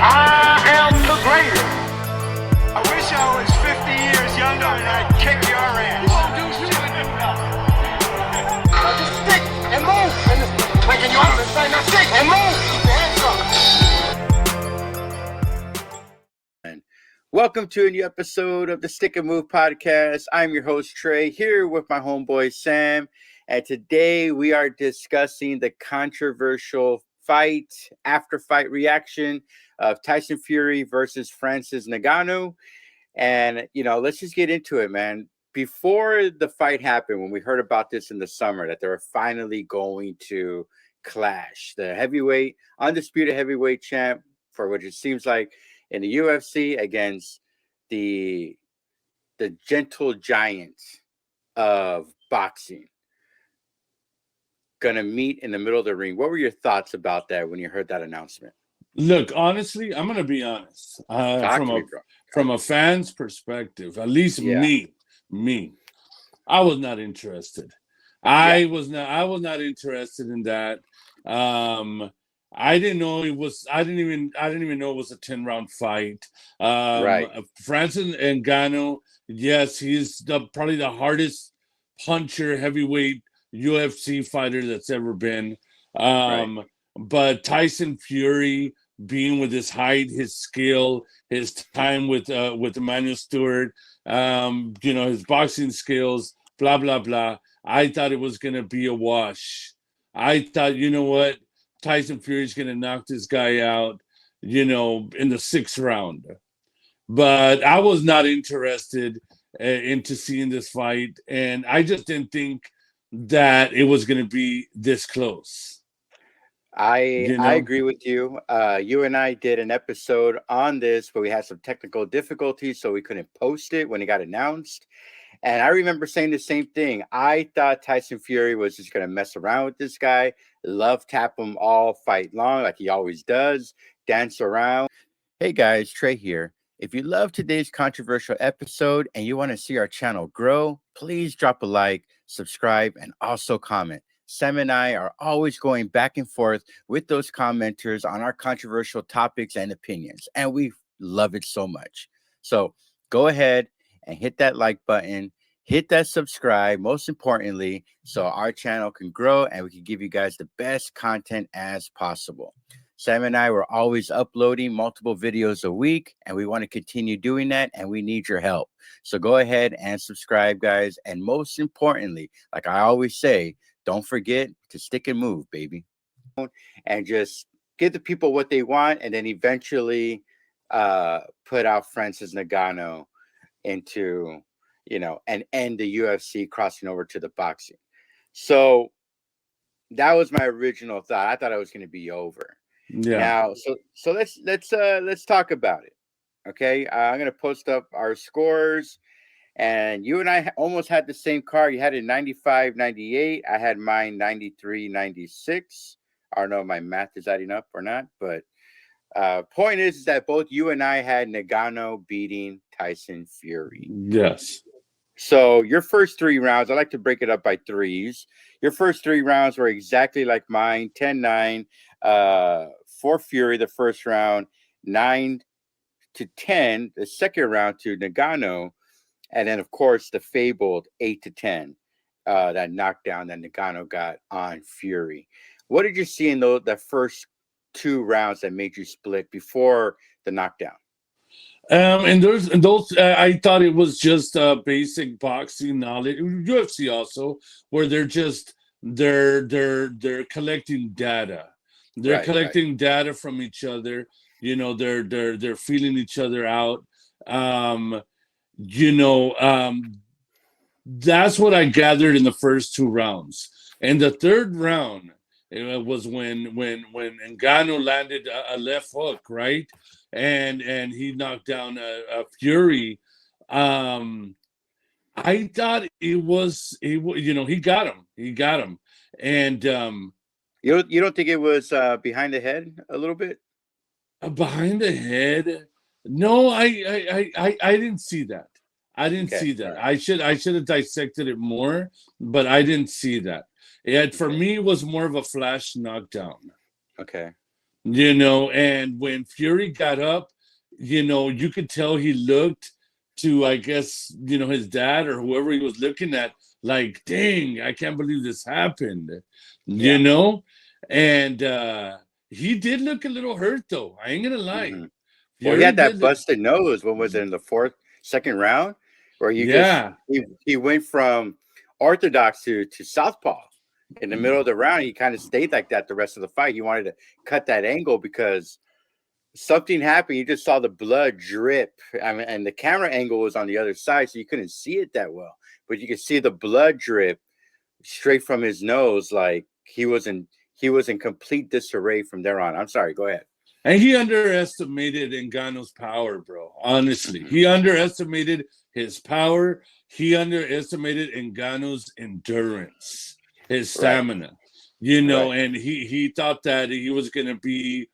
I am the greatest. I wish I was 50 years younger and I'd kick your ass. You won't do shit. Just stick and move. Waking you up and saying, now stick and move. Keep your hands up. Welcome to a new episode of the Stick and Move podcast. I'm your host, Trey, here with my homeboy, Sam. And today we are discussing the controversial fight, after-fight reaction of Tyson Fury versus Francis Ngannou. And, let's just get into it, man. Before the fight happened, when we heard about this in the summer, that they were finally going to clash, the undisputed heavyweight champ, for which it seems like in the UFC, against the gentle giant of boxing, gonna meet in the middle of the ring. What were your thoughts about that when you heard that announcement? Look, honestly, I'm gonna be honest. From a fan's perspective, at least me, I was not interested. I was not interested in that. I didn't know it was. I didn't even know it was a 10-round fight. Right. Francis Ngannou, yes, he's probably the hardest puncher, heavyweight UFC fighter that's ever been. But Tyson Fury, being with his height, his skill, his time with Emmanuel Stewart, his boxing skills, blah blah blah. I thought it was gonna be a wash. I thought, you know what, Tyson Fury's gonna knock this guy out, in the 6th round. But I was not interested into seeing this fight, and I just didn't think that it was going to be this close. I agree with you. You and I did an episode on this, but we had some technical difficulties, so we couldn't post it when it got announced. And I remember saying the same thing. I thought Tyson Fury was just going to mess around with this guy, love tap him all fight long, like he always does, dance around. Hey guys, Trey here. If you love today's controversial episode and you want to see our channel grow, please drop a like, subscribe, and also comment. Sam and I are always going back and forth with those commenters on our controversial topics and opinions, and we love it so much. So go ahead and hit that like button, hit that subscribe, most importantly, so our channel can grow and we can give you guys the best content as possible. Sam and I were always uploading multiple videos a week, and we want to continue doing that, and we need your help. So go ahead and subscribe, guys. And most importantly, like I always say, don't forget to stick and move, baby. And just give the people what they want, and then eventually put out Francis Ngannou into, and end the UFC crossing over to the boxing. So that was my original thought. I thought it was going to be over. Yeah. Now, so let's talk about it. Okay, I'm gonna post up our scores, and you and I almost had the same card. You had it 95-98. I had mine 93-96. I don't know if my math is adding up or not, but point is that both you and I had Ngannou beating Tyson Fury. Yes. So your first 3 rounds, I like to break it up by threes. Your first 3 rounds were exactly like mine, 10-9 for Fury the first round, 9-10 the second round to Ngannou, and then, of course, the fabled 8-10, that knockdown that Ngannou got on Fury. What did you see in the first 2 rounds that made you split before the knockdown? And those, I thought it was just basic boxing knowledge. UFC also, where they're collecting data. They're collecting data from each other. They're feeling each other out. That's what I gathered in the first 2 rounds. And the 3rd round, it was when Ngannou landed a left hook, right? And he knocked down a Fury. I thought he got him. And you don't think it was behind the head a little bit? Behind the head? No, I didn't see that. I didn't see that. I should have dissected it more, but I didn't see that. For me, it was more of a flash knockdown. Okay. And when Fury got up, you could tell he looked to, I guess, his dad or whoever he was looking at, like, dang, I can't believe this happened, And he did look a little hurt, though. I ain't gonna lie. Mm-hmm. Well, he Fury had that did busted nose. When was it, in the second round? Where he went from orthodox to southpaw. In the middle of the round, he kind of stayed like that the rest of the fight. He wanted to cut that angle because something happened. You just saw the blood drip. I mean, and the camera angle was on the other side, so you couldn't see it that well. But you could see the blood drip straight from his nose, like he was in complete disarray from there on. I'm sorry, go ahead. And he underestimated Ngannou's power, bro. Honestly, he underestimated his power. He underestimated Ngannou's endurance, his stamina. And he thought that he was going to be,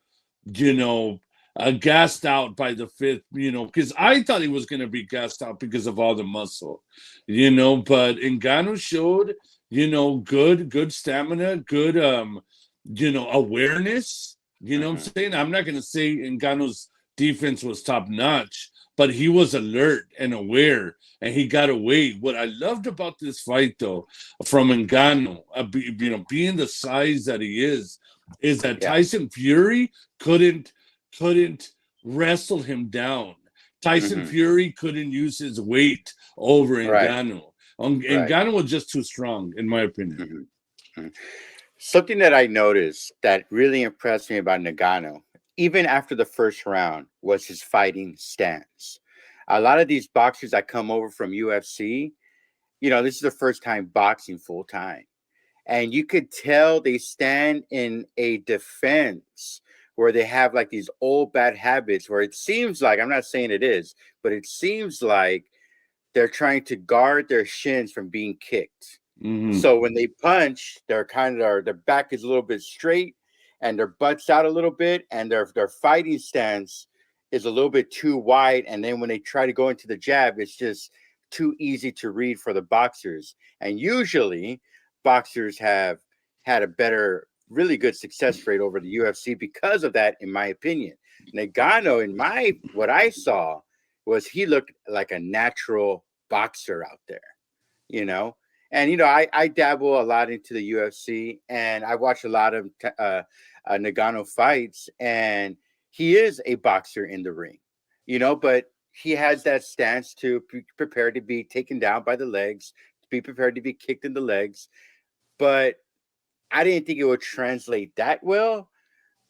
gassed out by the fifth, because I thought he was going to be gassed out because of all the muscle, but Ngannou showed, good stamina, good, awareness. You know what I'm saying? I'm not going to say Ngannou's defense was top notch, but he was alert and aware, and he got away. What I loved about this fight, though, from Ngannou, being the size that he is that Tyson Fury couldn't wrestle him down. Tyson Fury couldn't use his weight over Ngannou. Ngannou was just too strong, in my opinion. Something that I noticed that really impressed me about Ngannou, even after the first round, was his fighting stance. A lot of these boxers that come over from UFC, this is their first time boxing full time. And you could tell they stand in a defense where they have like these old bad habits where it seems like, I'm not saying it is, but it seems like they're trying to guard their shins from being kicked. So when they punch, their back is a little bit straight and their butt's out a little bit, and their fighting stance is a little bit too wide. And then when they try to go into the jab, it's just too easy to read for the boxers. And usually boxers have had a better, really good success rate over the UFC because of that, in my opinion. Ngannou, what I saw was he looked like a natural boxer out there, And, I dabble a lot into the UFC, and I watch a lot of Ngannou fights, and he is a boxer in the ring, but he has that stance to be prepared to be taken down by the legs, to be prepared to be kicked in the legs. But I didn't think it would translate that well.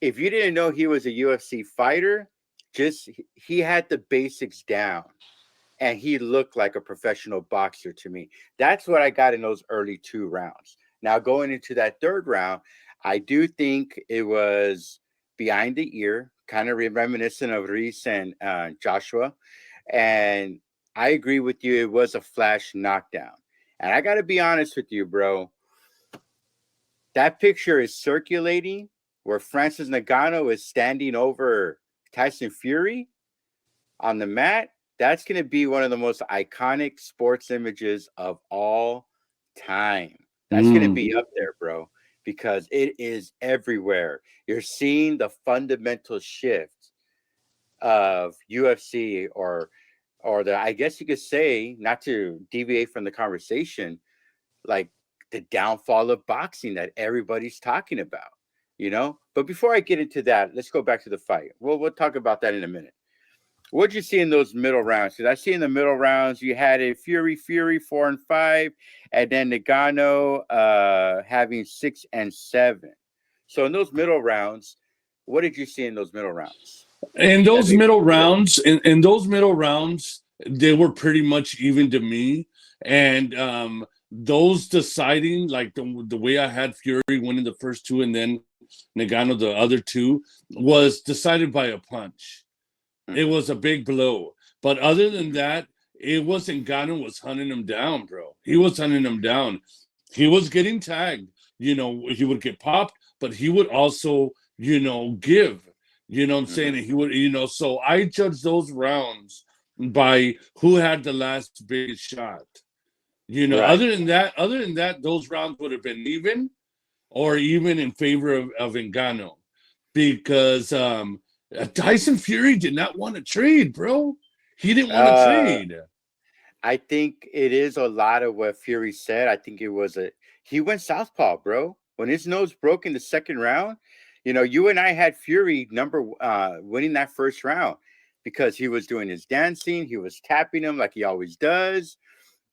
If you didn't know he was a UFC fighter, he had the basics down. And he looked like a professional boxer to me. That's what I got in those early 2 rounds. Now, going into that third round, I do think it was behind the ear, kind of reminiscent of Reese and Joshua. And I agree with you. It was a flash knockdown. And I got to be honest with you, bro. That picture is circulating where Francis Ngannou is standing over Tyson Fury on the mat. That's going to be one of the most iconic sports images of all time. That's going to be up there, bro, because it is everywhere. You're seeing the fundamental shift of UFC or I guess you could say, not to deviate from the conversation, like the downfall of boxing that everybody's talking about, But before I get into that, let's go back to the fight. We'll talk about that in a minute. What did you see in those middle rounds? Because I see in the middle rounds you had a Fury 4 and 5, and then Ngannou having 6 and 7. So in those middle rounds, what did you see in those middle rounds? In those middle rounds, they were pretty much even to me. And those deciding, like the way I had Fury winning the first 2 and then Ngannou the other 2, was decided by a punch. It was a big blow. But other than that, it was Ngannou was hunting him down, bro. He was hunting him down. He was getting tagged. He would get popped, but he would also, give. You know what I'm saying? And he would, so I judged those rounds by who had the last big shot. Right. Other than that, those rounds would have been even or even in favor of Ngannou. because Tyson Fury did not want to trade, bro. He didn't want to trade. I think it is a lot of what Fury said. I think he went southpaw, bro. When his nose broke in the second round, you and I had Fury winning that first round because he was doing his dancing. He was tapping him like he always does.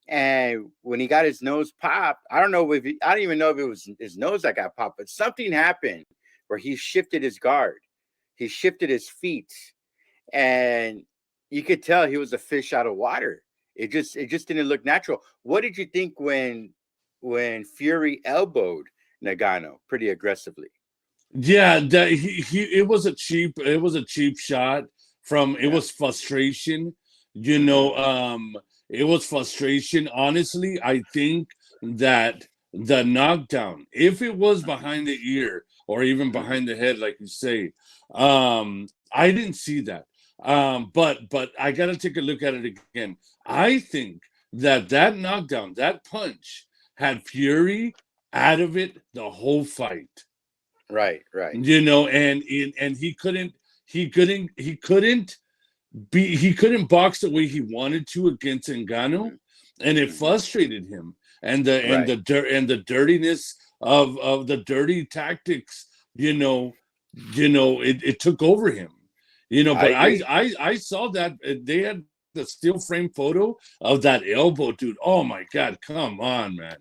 And when he got his nose popped, I don't even know if it was his nose that got popped, but something happened where he shifted his guard. He shifted his feet. And you could tell he was a fish out of water. It just didn't look natural. What did you think when Fury elbowed Ngannou pretty aggressively? Yeah, it was a cheap shot from it was frustration. It was frustration. Honestly, I think that the knockdown, if it was behind the ear or even behind the head, like you say, I didn't see that. But I got to take a look at it again. I think that knockdown, that punch, had Fury out of it the whole fight. Right. And he couldn't box the way he wanted to against Ngannou, and it frustrated him. And the dirtiness of the dirty tactics, it took over him. But I saw that they had the still frame photo of that elbow, dude. Oh my God, come on, man.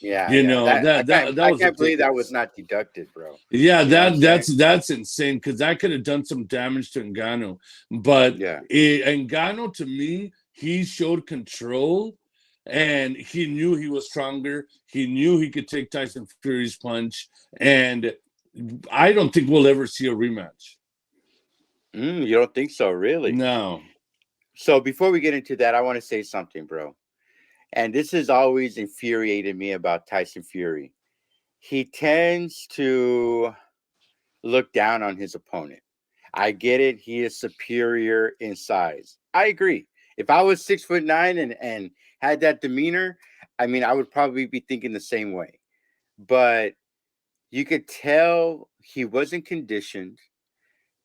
Yeah, I can't believe that was not deducted, bro. Yeah, that's insane because that could have done some damage to Ngannou. But Ngannou, to me, he showed control, and he knew he was stronger. He knew he could take Tyson Fury's punch, and I don't think we'll ever see a rematch. You don't think so, really? No. So before we get into that, I want to say something, bro. And this has always infuriated me about Tyson Fury. He tends to look down on his opponent. I get it. He is superior in size. I agree. If I was 6'9" and had that demeanor, I mean, I would probably be thinking the same way. But you could tell he wasn't conditioned.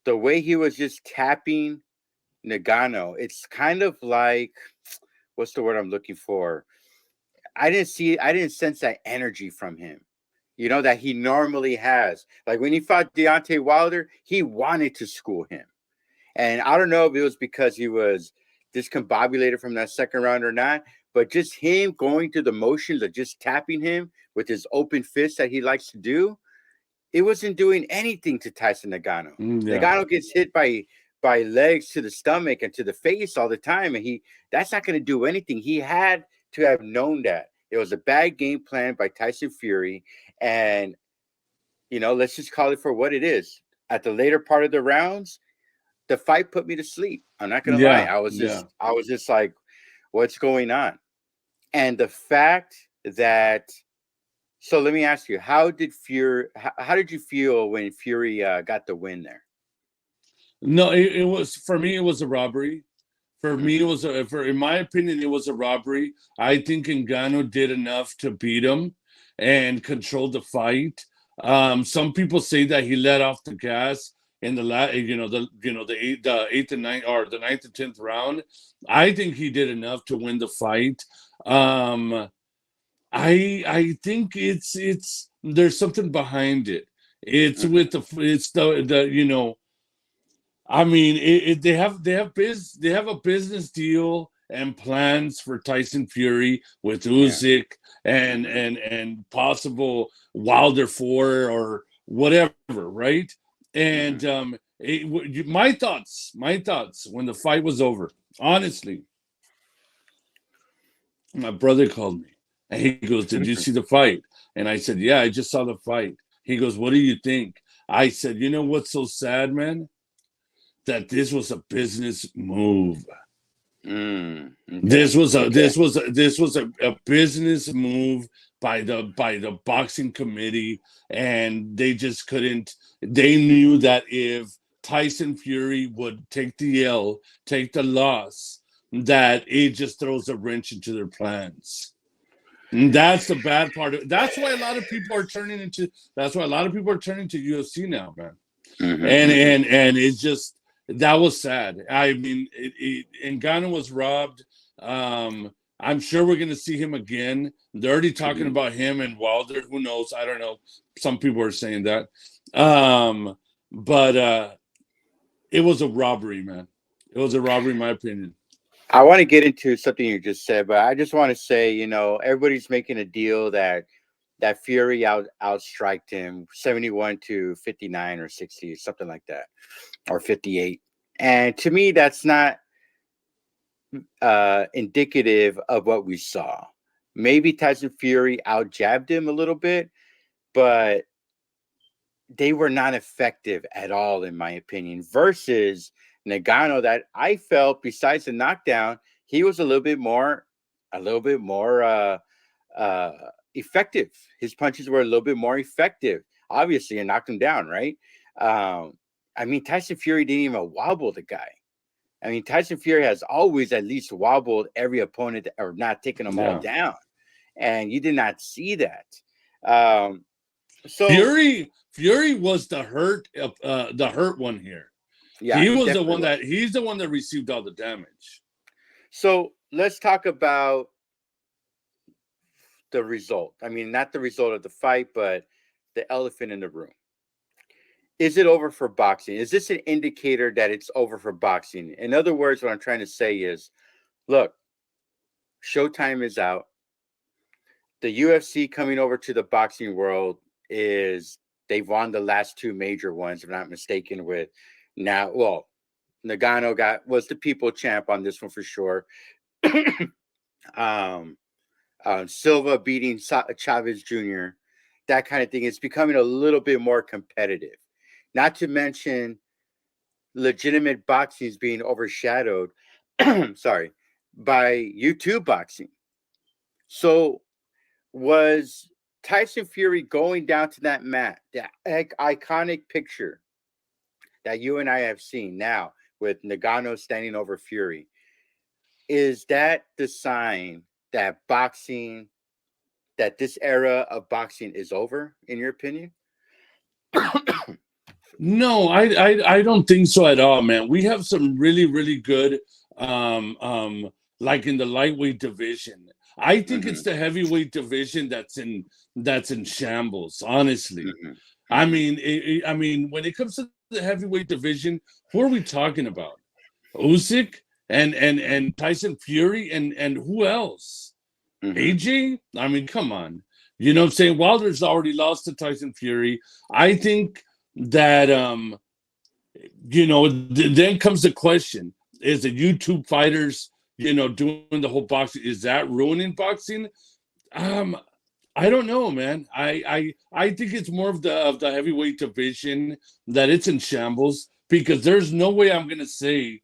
The way he was just tapping Ngannou, it's kind of like, what's the word I'm looking for? I didn't sense that energy from him, that he normally has. Like when he fought Deontay Wilder, he wanted to school him. And I don't know if it was because he was discombobulated from that second round or not, but just him going through the motions of just tapping him with his open fist that he likes to do, it wasn't doing anything to Tyson Ngannou. Ngannou gets hit by legs to the stomach and to the face all the time, and that's not going to do anything. He had to have known that it was a bad game plan by Tyson Fury, and let's just call it for what it is. At the later part of the rounds, the fight put me to sleep. I'm not going to lie. I was just like, what's going on? And the fact that, so let me ask you, how did you feel when Fury got the win there? No, it was, for me, it was a robbery. For me, in my opinion, it was a robbery. I think Ngannou did enough to beat him and control the fight. Some people say that he let off the gas in the eighth and ninth, or the ninth and 10th round. I think he did enough to win the fight. I think there's something behind it. I mean, they have a business deal and plans for Tyson Fury with Usyk and possible Wilder 4 or whatever, right? And my thoughts when the fight was over, honestly, my brother called me and he goes, "Did you see the fight?" And I said, "Yeah, I just saw the fight." He goes, "What do you think?" I said, "You know what's so sad, man? That this was a business move. Okay. This was a business move by the boxing committee, and they just couldn't. They knew that if Tyson Fury would take the loss, that it just throws a wrench into their plans." And that's the bad part of it. That's why a lot of people are turning to UFC now, man. And it's just, that was sad. I mean, Ngannou was robbed. I'm sure we're going to see him again. They're already talking about him and Wilder. Who knows? I don't know. Some people are saying that. But it was a robbery, man. It was a robbery, in my opinion. I want to get into something you just said, but I just want to say, you know, everybody's making a deal that Fury outstriked him 71 to 59 or 60, something like that, or 58. And to me, that's not indicative of what we saw. Maybe Tyson Fury outjabbed him a little bit, but they were not effective at all, in my opinion, versus Ngannou, that I felt, besides the knockdown, he was a little bit more effective. His punches were a little bit more effective, obviously, and knocked him down, right? I mean, Tyson Fury didn't even wobble the guy. I mean, Tyson Fury has always at least wobbled every opponent, or not taken them all down, and you did not see that. So Fury was the hurt one here. Yeah, he's the one that received all the damage. So let's talk about the result. I mean, not the result of the fight, but the elephant in the room. Is it over for boxing? Is this an indicator that it's over for boxing? In other words, what I'm trying to say is, look, Showtime is out. The UFC coming over to the boxing world they've won the last two major ones, if I'm not mistaken, with Ngannou was the people champ on this one for sure. Silva beating Chavez Jr., that kind of thing. It's becoming a little bit more competitive. Not to mention legitimate boxing is being overshadowed, sorry, by YouTube boxing. So was Tyson Fury going down to that mat, that iconic picture that you and I have seen now with Ngannou standing over Fury, is that the sign that this era of boxing is over, in your opinion? No, I don't think so at all, man. We have some really, really good, like in the lightweight division. I think it's the heavyweight division that's in shambles, honestly. I mean, when it comes to the heavyweight division, who are we talking about? Usyk and Tyson Fury and who else? AJ? I mean, come on. You know what I'm saying? Wilder's already lost to Tyson Fury. I think that then comes the question: is the YouTube fighters, doing the whole boxing, is that ruining boxing? I don't know, man. I think it's more of the heavyweight division that it's in shambles, because there's no way I'm gonna say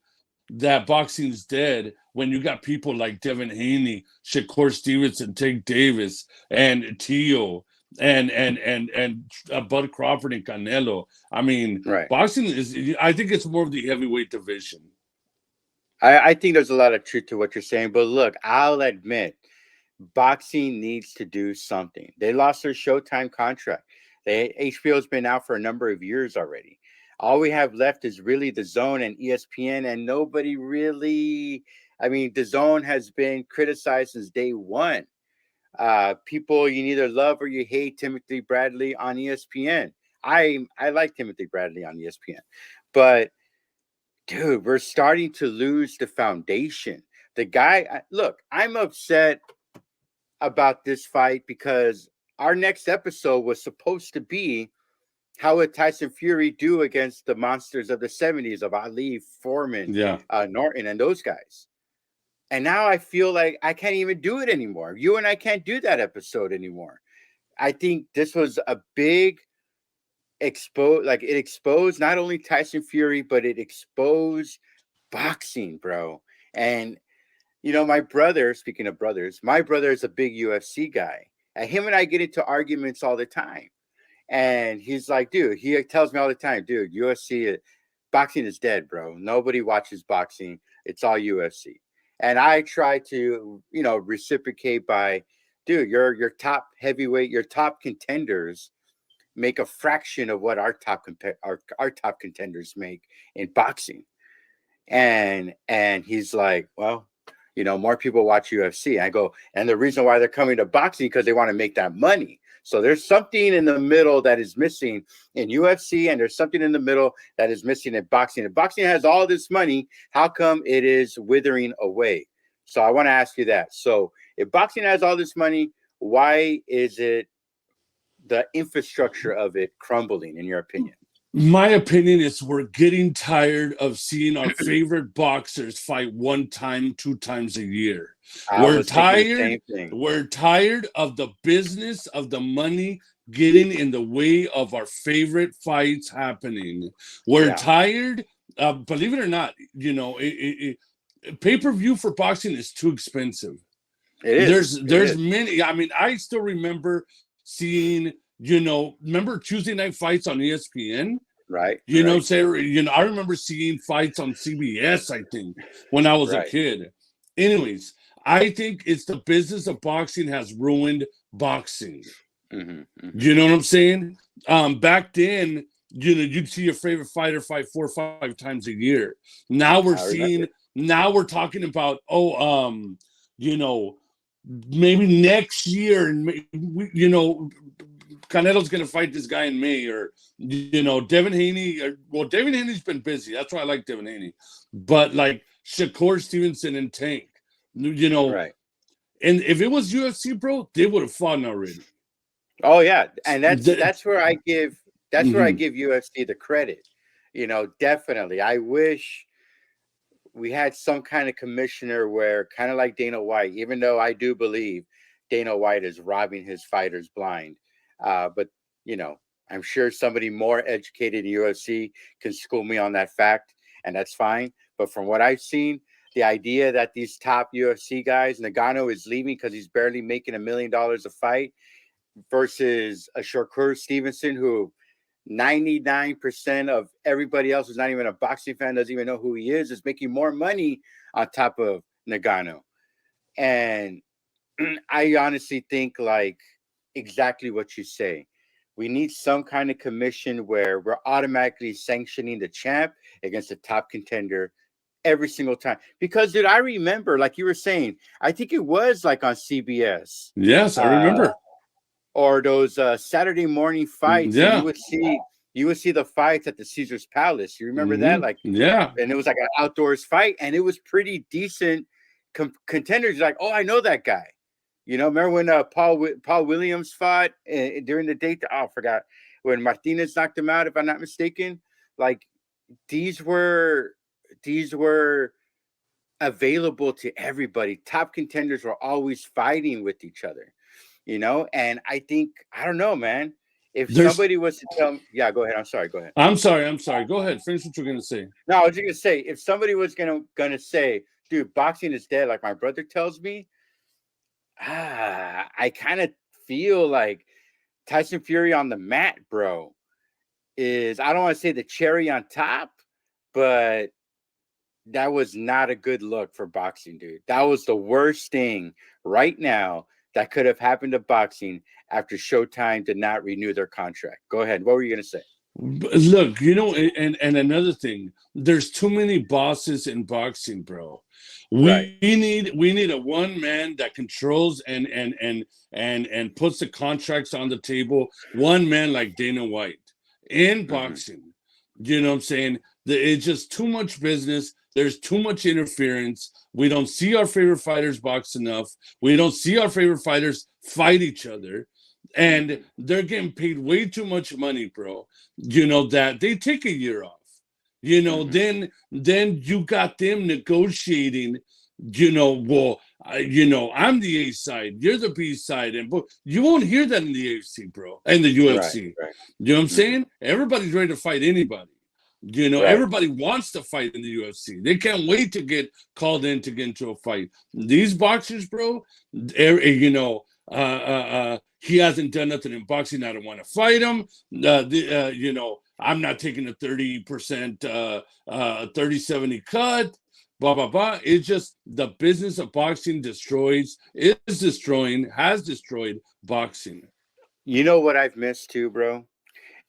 that boxing's dead when you got people like Devin Haney, Shakur Stevenson, TANKDAVIS, and Tio, and Bud Crawford and Canelo. I mean, boxing I think it's more of the heavyweight division. I think there's a lot of truth to what you're saying, but look, I'll admit, boxing needs to do something. They lost their Showtime contract. HBO's been out for a number of years already. All we have left is really the Zone and ESPN, and nobody really. I mean, the Zone has been criticized since day one. People, you either love or you hate Timothy Bradley on ESPN. I like Timothy Bradley on ESPN, but dude, we're starting to lose the foundation. The guy, look, I'm upset about this fight because our next episode was supposed to be, how would Tyson Fury do against the monsters of the 70s of Ali, Foreman, Norton, and those guys? And now I feel like I can't even do it anymore. You and I can't do that episode anymore. I think this was a big it exposed not only Tyson Fury, but it exposed boxing, bro. And my brother, speaking of brothers, my brother is a big UFC guy. And him and I get into arguments all the time. And he's like, dude, he tells me all the time, dude, UFC, boxing is dead, bro. Nobody watches boxing. It's all UFC. And I try to, reciprocate by, dude, your top heavyweight, your top contenders, make a fraction of what our top contenders make in boxing. And he's like, well, you know, more people watch UFC. I go, and the reason why they're coming to boxing because they want to make that money. So there's something in the middle that is missing in UFC, and there's something in the middle that is missing in boxing. If boxing has all this money, how come it is withering away? So I want to ask you that. So if boxing has all this money, why is it the infrastructure of it crumbling, in your opinion? My opinion is we're getting tired of seeing our favorite boxers fight 1 time, 2 times a year. We're tired. We're tired of the business of the money getting in the way of our favorite fights happening. We're tired. Believe it or not, you know, pay-per-view for boxing is too expensive. It is. There's many. I mean, I still remember seeing, you know, remember Tuesday night fights on ESPN? Right. You know, I remember seeing fights on CBS, I think, when I was a kid. Anyways, I think it's the business of boxing has ruined boxing. You know what I'm saying? Back then, you know, you'd see your favorite fighter fight 4 or 5 times a year. Now we're talking about, you know, maybe next year, and you know, Canelo's going to fight this guy in May, or, you know, Devin Haney. Devin Haney's been busy. That's why I like Devin Haney. But like Shakur Stevenson and Tank, you know. Right. And if it was UFC, bro, they would have fought already. Oh, yeah. And that's where I give where I give UFC the credit. You know, definitely. I wish we had some kind of commissioner where, kind of like Dana White, even though I do believe Dana White is robbing his fighters blind. But, you know, I'm sure somebody more educated in UFC can school me on that fact, and that's fine. But from what I've seen, the idea that these top UFC guys, Ngannou is leaving because he's barely making $1 million a fight, versus a Shakur Stevenson who 99% of everybody else who's not even a boxing fan doesn't even know who he is making more money on top of Ngannou. And I honestly think, like, exactly what you say. We need some kind of commission where we're automatically sanctioning the champ against the top contender every single time. Because, dude, I remember, like you were saying, I think it was like on CBS. Yes, I remember. Or those Saturday morning fights. Yeah. You would see the fights at the Caesar's Palace. You remember that? Like, yeah. And it was like an outdoors fight, and it was pretty decent contenders. Like, oh, I know that guy. You know, remember when Paul Williams fought during the date? I forgot when Martinez knocked him out, if I'm not mistaken. Like, these were available to everybody. Top contenders were always fighting with each other, you know. And I think, I don't know, man. If somebody was to tell me, yeah, go ahead. I'm sorry. Go ahead. I'm sorry. Go ahead. Finish what you're gonna say. No, I was just gonna say, if somebody was gonna say, dude, boxing is dead, like my brother tells me, I kind of feel like Tyson Fury on the mat, bro, is, I don't want to say the cherry on top, but that was not a good look for boxing, dude. That was the worst thing right now that could have happened to boxing after Showtime did not renew their contract. Go ahead. What were you going to say? Look, you know, and another thing, there's too many bosses in boxing, bro. We need a one man that controls and puts the contracts on the table. One man like Dana White in boxing. You know what I'm saying? It's just too much business. There's too much interference. We don't see our favorite fighters box enough. We don't see our favorite fighters fight each other. And they're getting paid way too much money, bro. You know, that they take a year off. You know, then you got them negotiating, you know, well, you know, I'm the A side, you're the B side, and you won't hear that in the AFC, bro, and the UFC. Right. You know what I'm saying? Everybody's ready to fight anybody. You know, everybody wants to fight in the UFC. They can't wait to get called in to get into a fight. These boxers, bro, you know, he hasn't done nothing in boxing. I don't want to fight him. You know, I'm not taking a 30%, 30-70 cut. Blah, blah, blah. It's just the business of boxing has destroyed boxing. You know what I've missed too, bro?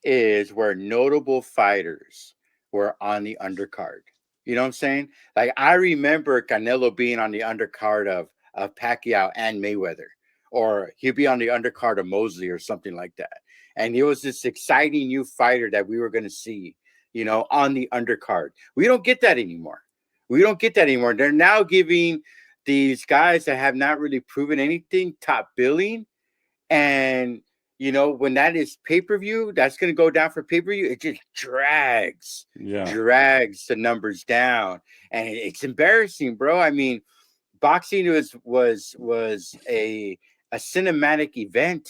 is where notable fighters were on the undercard. You know what I'm saying? Like I remember Canelo being on the undercard of Pacquiao and Mayweather, or he'd be on the undercard of Mosley or something like that. And it was this exciting new fighter that we were going to see, you know, on the undercard. We don't get that anymore. We don't get that anymore. They're now giving these guys that have not really proven anything top billing. And, you know, when that is pay-per-view, that's going to go down for pay-per-view. It just drags the numbers down. And it's embarrassing, bro. I mean, boxing was a cinematic event,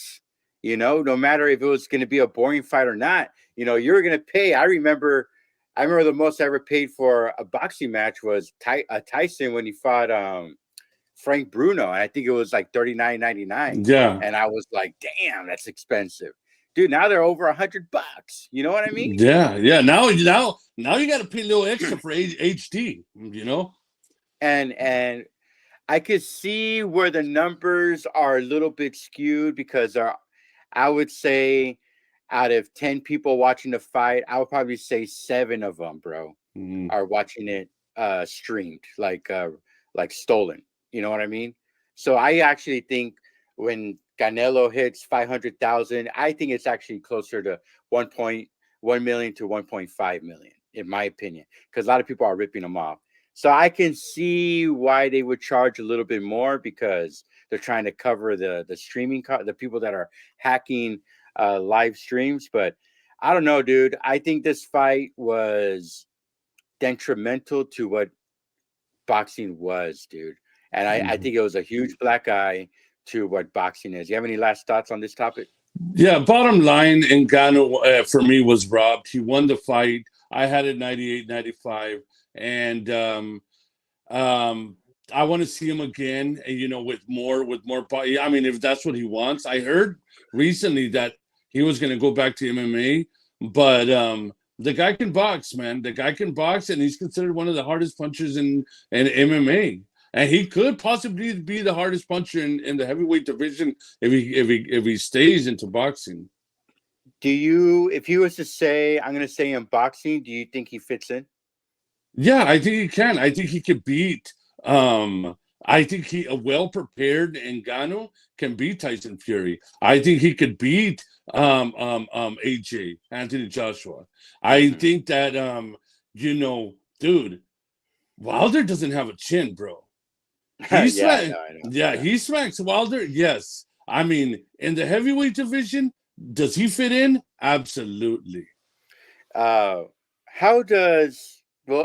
you know, no matter if it was going to be a boring fight or not, you know, you're going to pay. I remember the most I ever paid for a boxing match was Tyson when he fought Frank Bruno, and I think it was like $39.99. Yeah, and I was like, damn, that's expensive, dude. Now they're over $100. You know what I mean? yeah. Now you got to pay a little extra for HD. You know, and I could see where the numbers are a little bit skewed because I would say out of 10 people watching the fight, I would probably say 7 of them, bro, are watching it streamed, like stolen. You know what I mean? So I actually think when Canelo hits 500,000, I think it's actually closer to 1.1 million to 1.5 million, in my opinion, because a lot of people are ripping them off. So I can see why they would charge a little bit more because they're trying to cover the streaming, the people that are hacking live streams. But I don't know, dude. I think this fight was detrimental to what boxing was, dude. And I think it was a huge black eye to what boxing is. You have any last thoughts on this topic? Yeah, bottom line, Ngannou for me was robbed. He won the fight. I had it 98-95, and I want to see him again. And you know, with more. I mean, if that's what he wants. I heard recently that he was going to go back to MMA, but the guy can box, man. The guy can box, and he's considered one of the hardest punchers in MMA. And he could possibly be the hardest puncher in the heavyweight division if he stays into boxing. If he was to say, I'm going to say in boxing, do you think he fits in? Yeah, I think he can. I think he could beat. I think a well-prepared Ngannou can beat Tyson Fury. I think he could beat AJ Anthony Joshua. I think that you know, dude, Wilder doesn't have a chin, bro. He he smacks Wilder. Yes. I mean, in the heavyweight division, does he fit in? Absolutely. We'll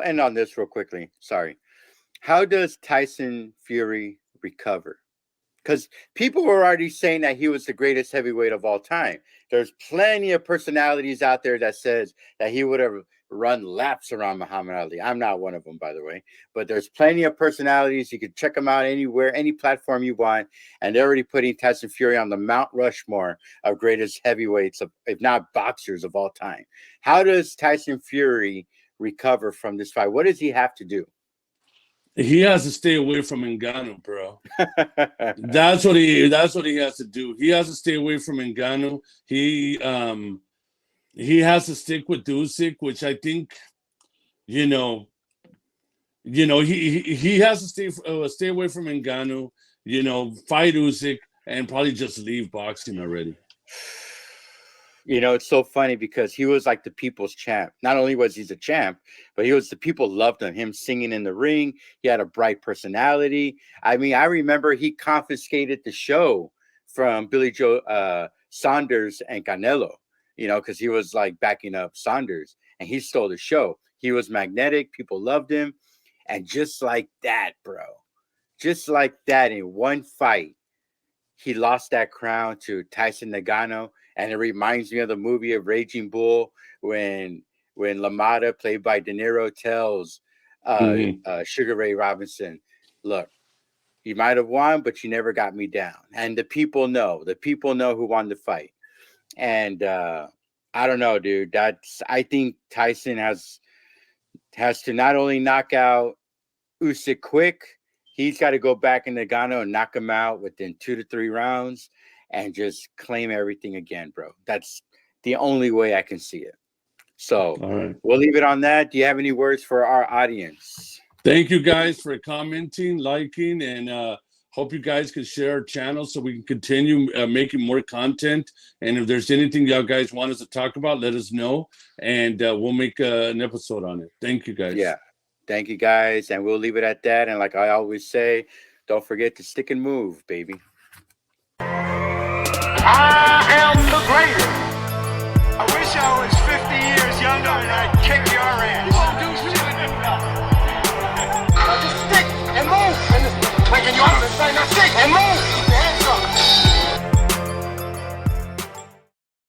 end on this real quickly. Sorry. How does Tyson Fury recover? Because people were already saying that he was the greatest heavyweight of all time. There's plenty of personalities out there that says that he would have run laps around Muhammad Ali. I'm not one of them, by the way. But there's plenty of personalities. You can check them out anywhere, any platform you want. And they're already putting Tyson Fury on the Mount Rushmore of greatest heavyweights, if not boxers of all time. How does Tyson Fury recover from this fight? What does he have to do? He has to stay away from Ngannou, bro. That's what he has to do. He has to stay away from Ngannou. He has to stick with Usyk, which I think, he has to stay away from Ngannou. Fight Usyk and probably just leave boxing already. You know, it's so funny because he was like the people's champ. Not only was he the champ, but the people loved him singing in the ring. He had a bright personality. I mean, I remember he confiscated the show from Billy Joe Saunders and Canelo, because he was like backing up Saunders and he stole the show. He was magnetic. People loved him. And just like that, bro, just like that, in one fight, he lost that crown to Tyson Ngannou. And it reminds me of the movie of Raging Bull when LaMotta, played by De Niro, tells Sugar Ray Robinson, look, you might have won, but you never got me down. And the people know who won the fight. And I don't know, dude. I think Tyson has to not only knock out Usyk quick, he's got to go back in Ngannou and knock him out within 2 to 3 rounds and just claim everything again, bro. the only way I can see it. So right. We'll leave it on that. Do you have any words for our audience? Thank you guys for commenting, liking, and hope you guys can share our channel so we can continue making more content. And if there's anything y'all guys want us to talk about, let us know, and we'll make an episode on it. Thank you guys. Yeah. Thank you guys. And we'll leave it at that. And like I always say, don't forget to stick and move, baby. I am the greatest. I wish I was 50 years younger and I'd kick your ass.